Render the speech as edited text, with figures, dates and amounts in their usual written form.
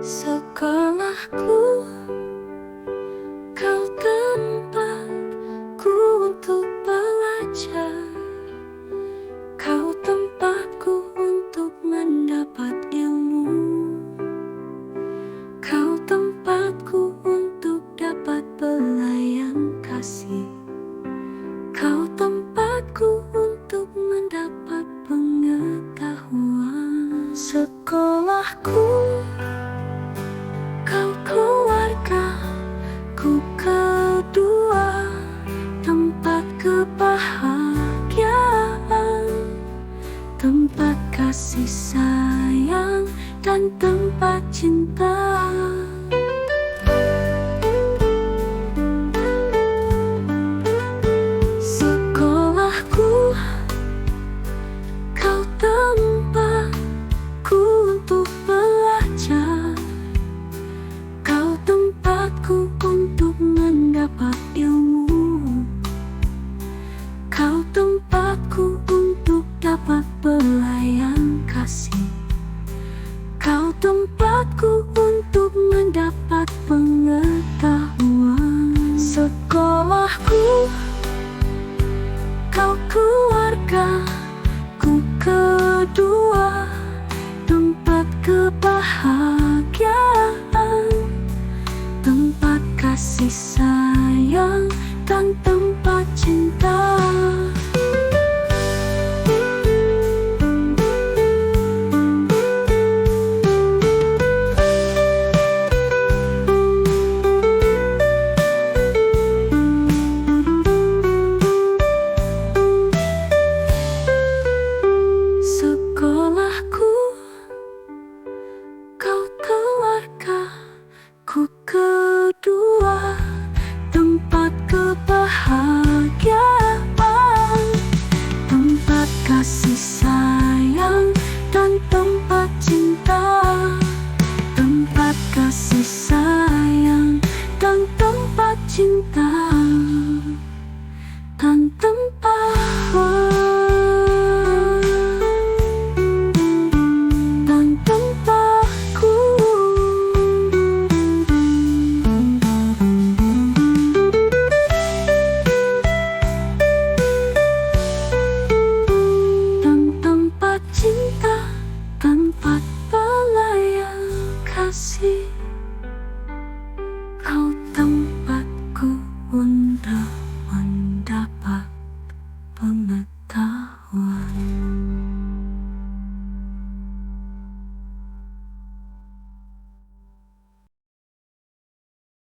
Sekolahku, kau tempatku untuk belajar. Kau tempatku untuk mendapat ilmu. Kau tempatku untuk dapat belayan kasih. Kau tempatku untuk mendapat pengetahuan. Sekolahku, kau keluargaku kedua, tempat kebahagiaan, tempat kasih sayang, dan tempat cinta. Sekolahku, kau tempatku untuk belajar. Kau tempatku untuk mendapat ilmu. Kau tempatku untuk dapat belayan kasih. Kau tempatku untuk mendapat pengetahuan. Sekolahku, kau keluargaku kedua,